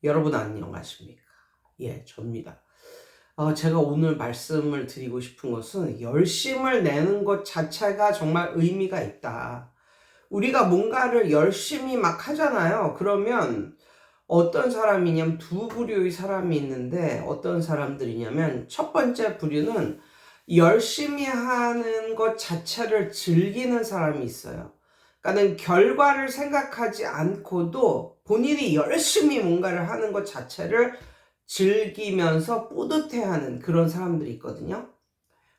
여러분 안녕하십니까? 예, 접니다. 제가 오늘 말씀을 드리고 싶은 것은 열심을 내는 것 자체가 정말 의미가 있다. 우리가 뭔가를 열심히 막 하잖아요. 그러면 어떤 사람이냐면 두 부류의 사람이 있는데 어떤 사람들이냐면 첫 번째 부류는 열심히 하는 것 자체를 즐기는 사람이 있어요. 그러니까는 결과를 생각하지 않고도 본인이 열심히 뭔가를 하는 것 자체를 즐기면서 뿌듯해하는 그런 사람들이 있거든요.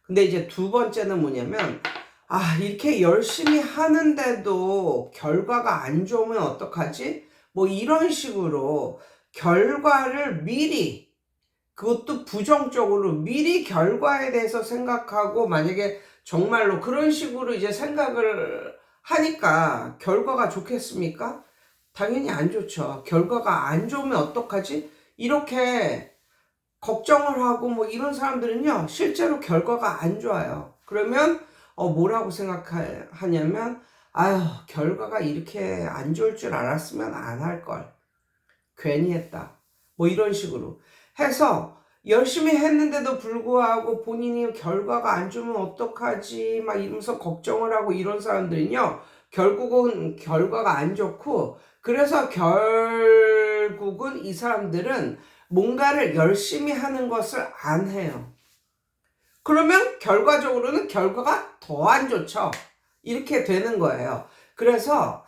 근데 이제 두 번째는 뭐냐면 이렇게 열심히 하는데도 결과가 안 좋으면 어떡하지? 뭐 이런 식으로 결과를 미리, 그것도 부정적으로 미리 결과에 대해서 생각하고, 만약에 정말로 그런 식으로 이제 생각을 하니까 결과가 좋겠습니까? 당연히 안 좋죠. 결과가 안 좋으면 어떡하지? 이렇게 걱정을 하고 뭐 이런 사람들은요, 실제로 결과가 안 좋아요. 그러면 뭐라고 생각하냐면, 아유, 결과가 이렇게 안 좋을 줄 알았으면 안 할 걸. 괜히 했다. 뭐 이런 식으로 해서 열심히 했는데도 불구하고 본인이 결과가 안 좋으면 어떡하지 막 이러면서 걱정을 하고, 이런 사람들은요, 결국은 결과가 안 좋고, 그래서 결국은 이 사람들은 뭔가를 열심히 하는 것을 안 해요. 그러면 결과적으로는 결과가 더 안 좋죠. 이렇게 되는 거예요. 그래서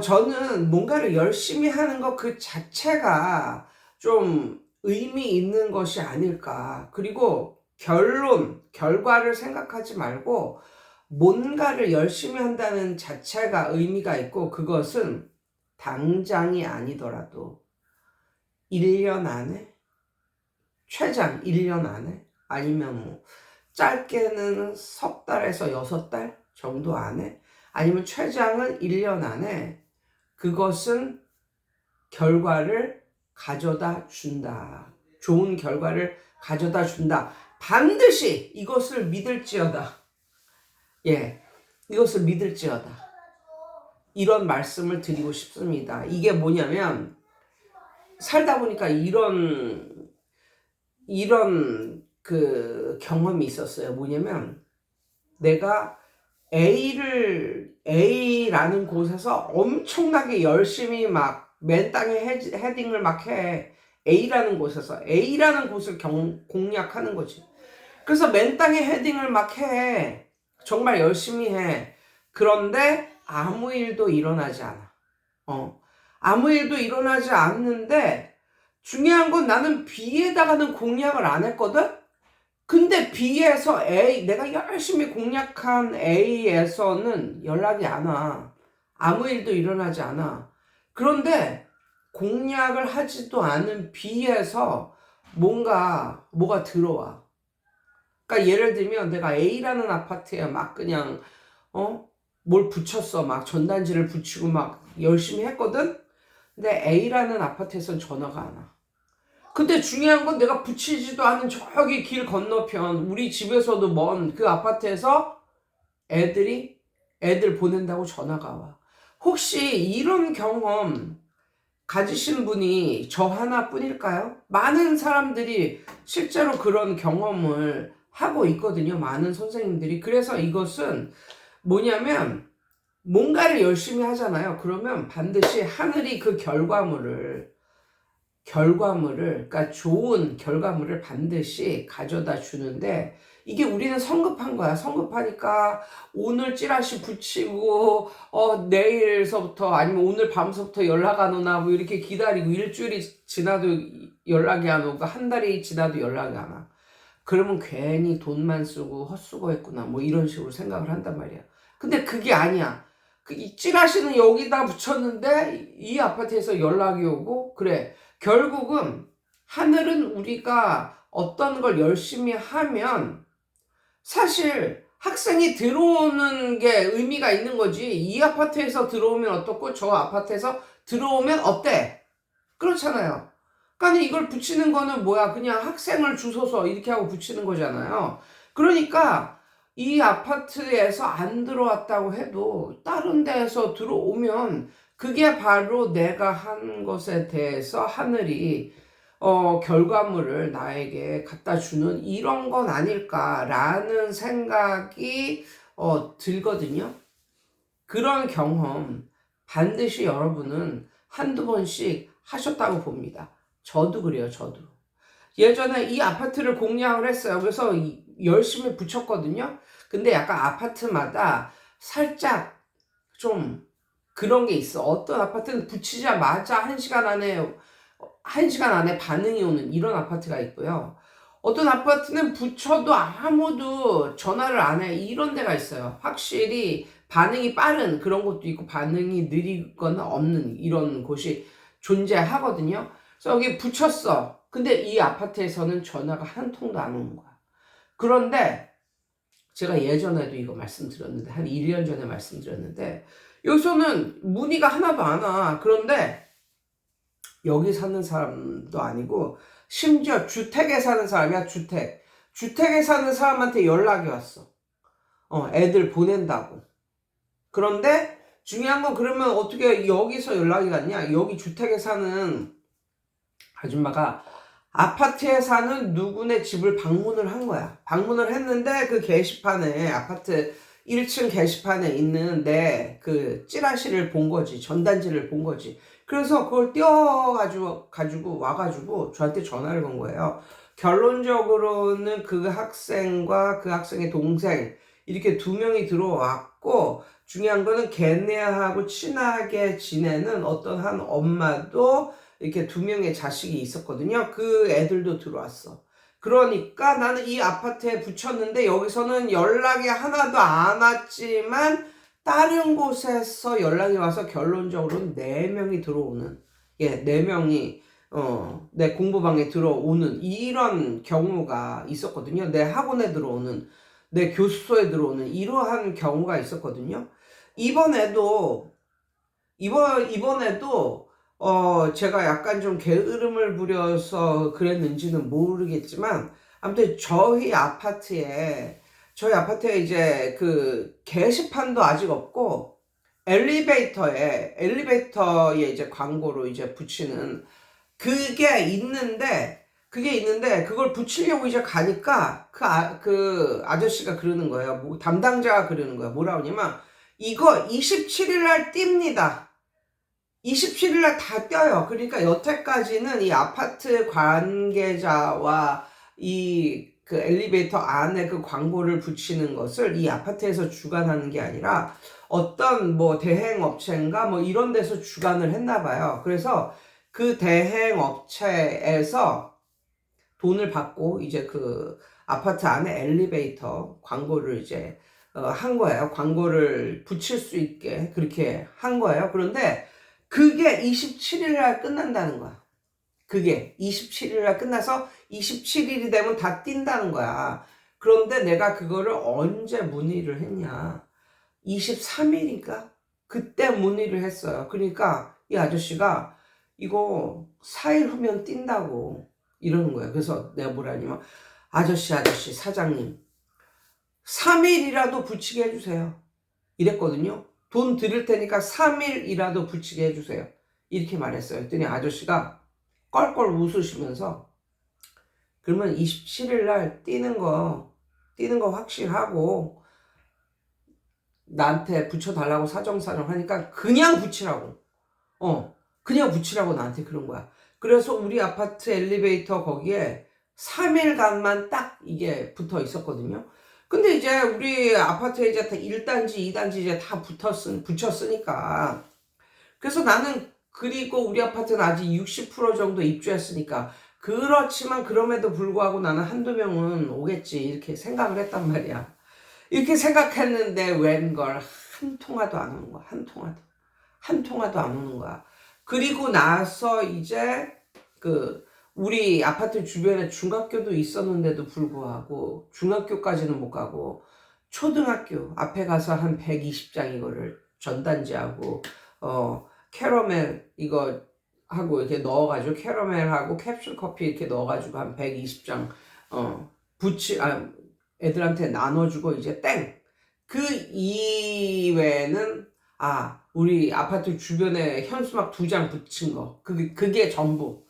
저는 뭔가를 열심히 하는 것 그 자체가 좀 의미 있는 것이 아닐까. 그리고 결과를 생각하지 말고 뭔가를 열심히 한다는 자체가 의미가 있고, 그것은 당장이 아니더라도 1년 안에, 최장 1년 안에, 아니면 뭐 짧게는 석 달에서 6달 정도 안에, 아니면 최장은 1년 안에 그것은 결과를 가져다 준다. 좋은 결과를 가져다 준다. 반드시 이것을 믿을지어다. 예, 이것을 믿을지어다. 이런 말씀을 드리고 싶습니다. 이게 뭐냐면, 살다 보니까 이런 그 경험이 있었어요. 뭐냐면, 내가 A라는 곳에서 엄청나게 열심히 막 맨 땅에 헤딩을 막 해. A라는 곳을 공략하는 거지. 그래서 맨 땅에 헤딩을 막 해. 정말 열심히 해. 그런데 아무 일도 일어나지 않아. 아무 일도 일어나지 않는데, 중요한 건 나는 B에다가는 공략을 안 했거든? 근데 B에서 내가 열심히 공략한 A에서는 연락이 안 와. 아무 일도 일어나지 않아. 그런데 공략을 하지도 않은 B에서 뭐가 들어와. 그러니까 예를 들면 내가 A라는 아파트에 막 그냥 뭘 붙였어. 막 전단지를 붙이고 막 열심히 했거든? 근데 A라는 아파트에선 전화가 안 와. 근데 중요한 건 내가 붙이지도 않은 저기 길 건너편, 우리 집에서도 먼 그 아파트에서 애들 보낸다고 전화가 와. 혹시 이런 경험 가지신 분이 저 하나뿐일까요? 많은 사람들이 실제로 그런 경험을 하고 있거든요. 많은 선생님들이. 그래서 이것은 뭐냐면, 뭔가를 열심히 하잖아요. 그러면 반드시 하늘이 그 그러니까 좋은 결과물을 반드시 가져다 주는데, 이게 우리는 성급한 거야. 성급하니까 오늘 찌라시 붙이고 내일서부터 아니면 오늘 밤서부터 연락 안 오나 뭐 이렇게 기다리고, 일주일이 지나도 연락이 안 오고 한 달이 지나도 연락이 안 와. 그러면 괜히 돈만 쓰고 헛수고했구나 뭐 이런 식으로 생각을 한단 말이야. 근데 그게 아니야. 이 찌라시는 여기다 붙였는데 이 아파트에서 연락이 오고, 그래. 결국은 하늘은 우리가 어떤 걸 열심히 하면, 사실 학생이 들어오는 게 의미가 있는 거지. 이 아파트에서 들어오면 어떻고 저 아파트에서 들어오면 어때? 그렇잖아요. 그러니까 이걸 붙이는 거는 뭐야? 그냥 학생을 주소서 이렇게 하고 붙이는 거잖아요. 그러니까 이 아파트에서 안 들어왔다고 해도 다른 데에서 들어오면 그게 바로 내가 한 것에 대해서 하늘이 결과물을 나에게 갖다 주는 이런 건 아닐까라는 생각이 들거든요. 그런 경험 반드시 여러분은 한두 번씩 하셨다고 봅니다. 저도 그래요, 저도. 예전에 이 아파트를 공략을 했어요. 그래서 열심히 붙였거든요. 근데 약간 아파트마다 살짝 좀 그런 게 있어. 어떤 아파트는 붙이자마자 1시간 안에 반응이 오는 이런 아파트가 있고요. 어떤 아파트는 붙여도 아무도 전화를 안 해. 이런 데가 있어요. 확실히 반응이 빠른 그런 것도 있고 반응이 느리거나 없는 이런 곳이 존재하거든요. 그래서 여기 붙였어. 근데 이 아파트에서는 전화가 한 통도 안 오는 거야. 그런데 제가 예전에도 이거 말씀드렸는데, 한 1년 전에 말씀드렸는데, 여기서는 문의가 하나도 안 와. 그런데 여기 사는 사람도 아니고, 심지어 주택에 사는 사람이야, 주택. 주택에 사는 사람한테 연락이 왔어. 애들 보낸다고. 그런데 중요한 건 그러면 어떻게 여기서 연락이 갔냐? 여기 주택에 사는 아줌마가 아파트에 사는 누구네 집을 방문을 한 거야. 방문을 했는데 그 게시판에 아파트 1층 게시판에 있는 내 그 찌라시를 본 거지. 전단지를 본 거지. 그래서 그걸 가지고 와가지고 저한테 전화를 건 거예요. 결론적으로는 그 학생과 그 학생의 동생 이렇게 두 명이 들어왔고 중요한 거는 걔네하고 친하게 지내는 어떤 한 엄마도 이렇게 두 명의 자식이 있었거든요. 그 애들도 들어왔어. 그러니까 나는 이 아파트에 붙였는데 여기서는 연락이 하나도 안 왔지만 다른 곳에서 연락이 와서 결론적으로는 4명이 들어오는, 4명이 내 공부방에 들어오는 이런 경우가 있었거든요. 내 학원에 들어오는, 내 교습소에 들어오는 이러한 경우가 있었거든요. 이번에도 제가 약간 좀 게으름을 부려서 그랬는지는 모르겠지만, 아무튼 저희 아파트에 이제 그 게시판도 아직 없고, 엘리베이터에 이제 광고로 이제 붙이는 그게 있는데, 그걸 붙이려고 이제 가니까, 그 아저씨가 그러는 거예요. 담당자가 그러는 거예요. 뭐라고 하냐면, 이거 27일 날 띱니다. 27일 날 다 떼요. 그러니까 여태까지는 이 아파트 관계자와 이 그 엘리베이터 안에 그 광고를 붙이는 것을 이 아파트에서 주관하는 게 아니라 어떤 뭐 대행업체인가 뭐 이런 데서 주관을 했나 봐요. 그래서 그 대행업체에서 돈을 받고 이제 그 아파트 안에 엘리베이터 광고를 이제 한 거예요. 광고를 붙일 수 있게 그렇게 한 거예요. 그런데 그게 27일 날 끝난다는 거야. 그게 27일 날 끝나서 27일이 되면 다 뛴다는 거야. 그런데 내가 그거를 언제 문의를 했냐? 23일인가? 그때 문의를 했어요. 그러니까 이 아저씨가 이거 4일 후면 뛴다고 이러는 거예요. 그래서 내가 뭐라냐면 아저씨 사장님 3일이라도 붙이게 해주세요. 이랬거든요. 돈 드릴 테니까 3일이라도 붙이게 해주세요. 이렇게 말했어요. 그랬더니 아저씨가 껄껄 웃으시면서 그러면 27일 날 뛰는 거 확실하고 나한테 붙여달라고 사정사정 하니까 그냥 붙이라고 나한테 그런 거야. 그래서 우리 아파트 엘리베이터 거기에 3일간만 딱 이게 붙어 있었거든요. 근데 이제 우리 아파트에 이제 1단지, 2단지 이제 다 붙였으니까. 그래서 나는 그리고 우리 아파트는 아직 60% 정도 입주했으니까 그렇지만 그럼에도 불구하고 나는 한두 명은 오겠지 이렇게 생각을 했단 말이야. 이렇게 생각했는데 웬걸 한 통화도 안 오는 거야. 한 통화도 안 오는 거야. 그리고 나서 이제 우리 아파트 주변에 중학교도 있었는데도 불구하고 중학교까지는 못 가고 초등학교 앞에 가서 한 120장 이거를 전단지하고 캐러멜 이거 하고 이렇게 넣어가지고 캐러멜하고 캡슐 커피 이렇게 넣어가지고 한 120장 애들한테 나눠주고 이제 땡. 그 이외에는 우리 아파트 주변에 현수막 2장 붙인 거. 그게 전부.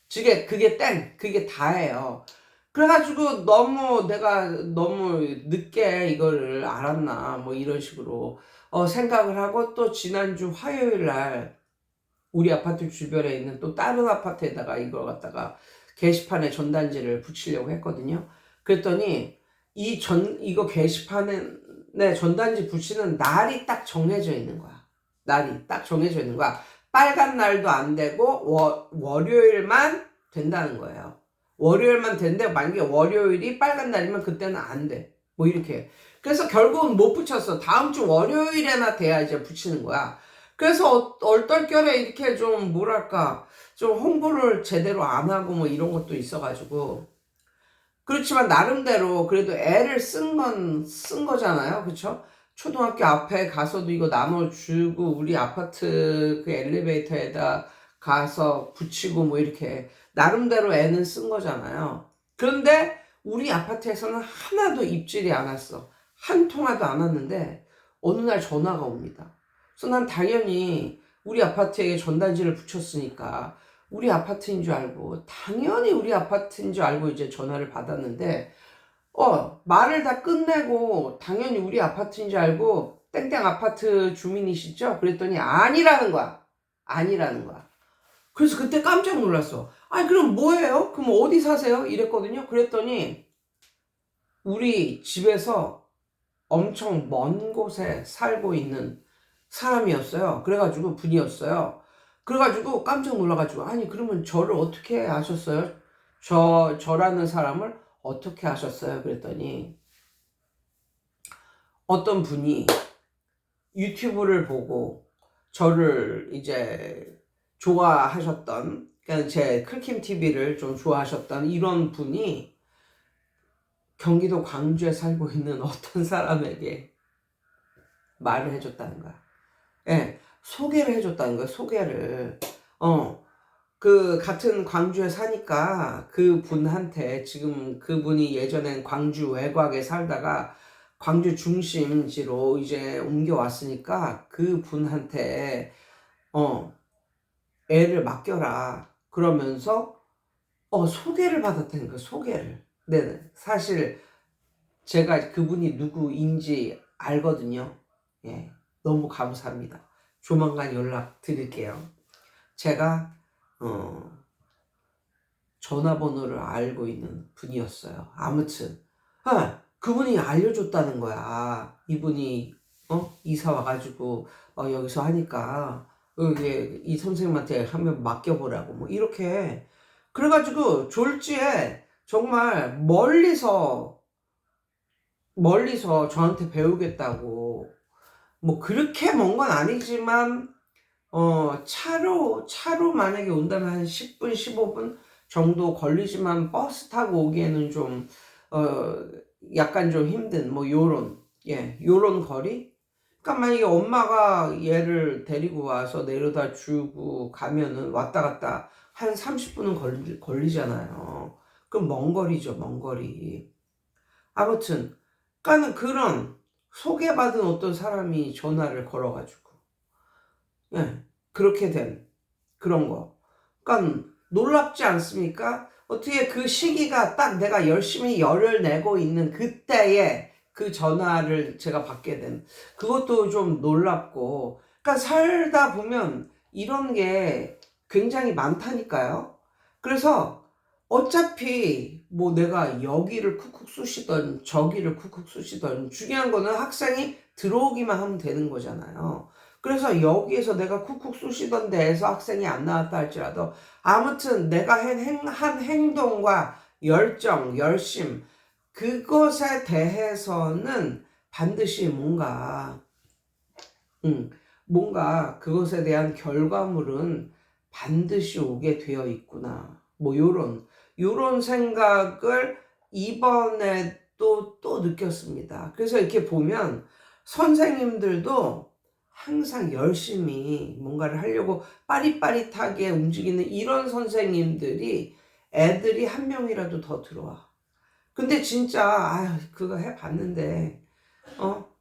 그게 땡. 그게 다예요. 그래가지고 내가 너무 늦게 이거를 알았나, 뭐 이런 식으로, 생각을 하고 또 지난주 화요일 날 우리 아파트 주변에 있는 또 다른 아파트에다가 이걸 갖다가 게시판에 전단지를 붙이려고 했거든요. 그랬더니 이거 게시판에 전단지 붙이는 날이 딱 정해져 있는 거야. 날이 딱 정해져 있는 거야. 빨간 날도 안 되고 월요일만 된다는 거예요. 월요일만 되는데 만약에 월요일이 빨간 날이면 그때는 안 돼. 뭐 이렇게. 그래서 결국은 못 붙였어. 다음 주 월요일에나 돼야 이제 붙이는 거야. 그래서 얼떨결에 이렇게 좀 뭐랄까 좀 홍보를 제대로 안 하고 뭐 이런 것도 있어가지고 그렇지만 나름대로 그래도 애를 쓴 거잖아요. 그쵸? 초등학교 앞에 가서도 이거 나눠주고 우리 아파트 그 엘리베이터에다 가서 붙이고 뭐 이렇게 나름대로 애는 쓴 거잖아요. 그런데 우리 아파트에서는 하나도 입질이 안 왔어. 한 통화도 안 왔는데 어느 날 전화가 옵니다. 그래서 난 당연히 우리 아파트에 전단지를 붙였으니까 우리 아파트인 줄 알고 당연히 우리 아파트인 줄 알고 이제 전화를 받았는데 말을 다 끝내고 당연히 우리 아파트인 줄 알고 땡땡 아파트 주민이시죠? 그랬더니 아니라는 거야. 아니라는 거야. 그래서 그때 깜짝 놀랐어. 아니 그럼 뭐예요? 그럼 어디 사세요? 이랬거든요. 그랬더니 우리 집에서 엄청 먼 곳에 살고 있는 사람이었어요. 그래가지고 분이었어요. 그래가지고 깜짝 놀라가지고 아니 그러면 저를 어떻게 아셨어요? 저라는 사람을 어떻게 아셨어요? 그랬더니 어떤 분이 유튜브를 보고 저를 이제 좋아하셨던 그러니까 제 클킴 TV를 좀 좋아하셨던 이런 분이 경기도 광주에 살고 있는 어떤 사람에게 말을 해줬다는 거야. 예, 소개를 해줬다는 거야, 소개를. 그 같은 광주에 사니까 그 분한테 지금 그분이 예전엔 광주 외곽에 살다가 광주 중심지로 이제 옮겨왔으니까 그 분한테 애를 맡겨라. 그러면서 소개를 받았다는 거야, 소개를. 네네. 사실 제가 그분이 누구인지 알거든요. 예, 너무 감사합니다. 조만간 연락 드릴게요. 제가 전화번호를 알고 있는 분이었어요. 아무튼 그분이 알려줬다는 거야. 이분이 이사 와가지고 여기서 하니까 여기 이 선생님한테 한번 맡겨보라고 뭐 이렇게 그래가지고 졸지에 정말 멀리서 저한테 배우겠다고 뭐 그렇게 먼 건 아니지만 차로 만약에 온다면 한 10분, 15분 정도 걸리지만 버스 타고 오기에는 좀, 약간 좀 힘든, 뭐, 요런 거리? 그러니까 만약에 엄마가 얘를 데리고 와서 내려다 주고 가면은 왔다 갔다 한 30분은 걸리잖아요. 그럼 먼 거리죠, 먼 거리. 아무튼, 그러니까는 그런 소개받은 어떤 사람이 전화를 걸어가지고, 예, 그렇게 된 그런 거. 그러니까 놀랍지 않습니까? 어떻게 그 시기가 딱 내가 열심히 열을 내고 있는 그때에 그 전화를 제가 받게 된 그것도 좀 놀랍고 그러니까 살다 보면 이런 게 굉장히 많다니까요. 그래서 어차피 뭐 내가 여기를 쿡쿡 쑤시던 저기를 쿡쿡 쑤시던 중요한 거는 학생이 들어오기만 하면 되는 거잖아요. 그래서 여기에서 내가 쿡쿡 쑤시던 데에서 학생이 안 나왔다 할지라도 아무튼 내가 한 행동과 열정, 열심 그것에 대해서는 반드시 뭔가 그것에 대한 결과물은 반드시 오게 되어 있구나. 뭐 요런 생각을 이번에 또 느꼈습니다. 그래서 이렇게 보면 선생님들도 항상 열심히 뭔가를 하려고 빠릿빠릿하게 움직이는 이런 선생님들이 애들이 한 명이라도 더 들어와. 근데 진짜 그거 해봤는데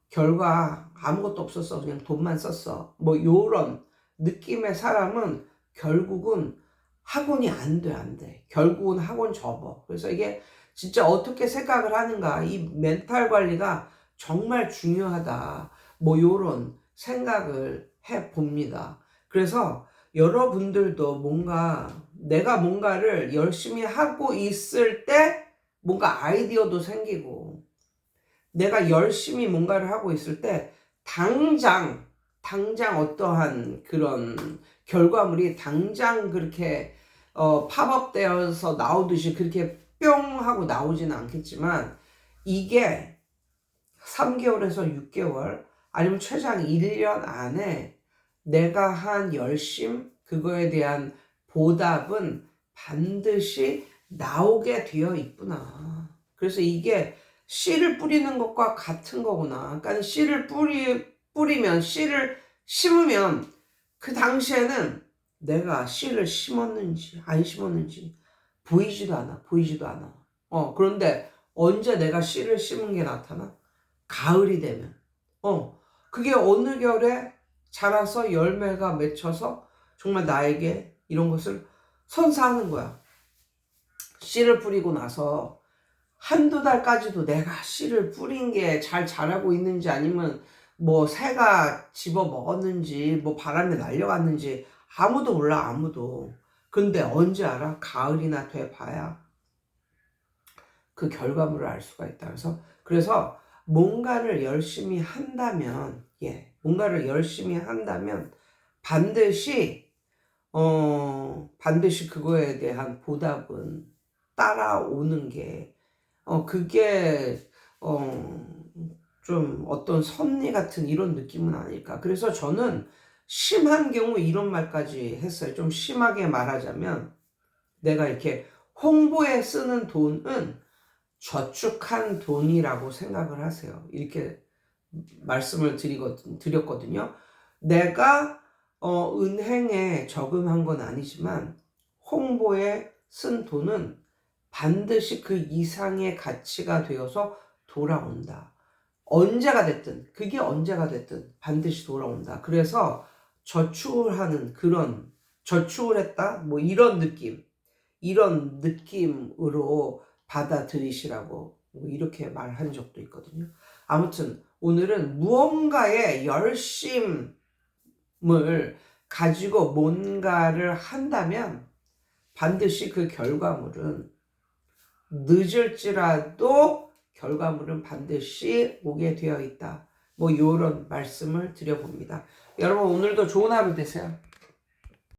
결과 아무것도 없었어. 그냥 돈만 썼어. 뭐 요런 느낌의 사람은 결국은 학원이 안 돼, 안 돼. 결국은 학원 접어. 그래서 이게 진짜 어떻게 생각을 하는가. 이 멘탈 관리가 정말 중요하다. 뭐 요런 생각을 해 봅니다. 그래서 여러분들도 내가 뭔가를 열심히 하고 있을 때 뭔가 아이디어도 생기고, 내가 열심히 뭔가를 하고 있을 때 당장 어떠한 그런 결과물이 당장 그렇게 팝업되어서 나오듯이 그렇게 뿅 하고 나오지는 않겠지만, 이게 3개월에서 6개월 아니면 최장 1년 안에 내가 한 열심, 그거에 대한 보답은 반드시 나오게 되어 있구나. 그래서 이게 씨를 뿌리는 것과 같은 거구나. 그러니까 씨를 뿌리면, 씨를 심으면 그 당시에는 내가 씨를 심었는지 안 심었는지 보이지도 않아. 그런데 언제 내가 씨를 심은 게 나타나? 가을이 되면. 그게 어느 겨울에 자라서 열매가 맺혀서 정말 나에게 이런 것을 선사하는 거야. 씨를 뿌리고 나서 한두 달까지도 내가 씨를 뿌린 게 잘 자라고 있는지, 아니면 뭐 새가 집어 먹었는지, 뭐 바람에 날려갔는지 아무도 몰라, 아무도. 근데 언제 알아? 가을이나 돼 봐야 그 결과물을 알 수가 있다. 그래서 뭔가를 열심히 한다면, 뭔가를 열심히 한다면 반드시 그거에 대한 보답은 따라오는 게, 그게 좀 어떤 섭리 같은 이런 느낌은 아닐까. 그래서 저는 심한 경우 이런 말까지 했어요. 좀 심하게 말하자면, 내가 이렇게 홍보에 쓰는 돈은 저축한 돈이라고 생각을 하세요. 이렇게 말씀을 드렸거든요. 내가 은행에 저금한 건 아니지만 홍보에 쓴 돈은 반드시 그 이상의 가치가 되어서 돌아온다. 그게 언제가 됐든 반드시 돌아온다. 그래서 저축을 했다, 뭐 이런 느낌으로 받아들이시라고 뭐 이렇게 말한 적도 있거든요. 아무튼 오늘은 무언가의 열심을 가지고 뭔가를 한다면 반드시 그 결과물은, 늦을지라도 결과물은 반드시 오게 되어 있다. 뭐 이런 말씀을 드려봅니다. 여러분, 오늘도 좋은 하루 되세요.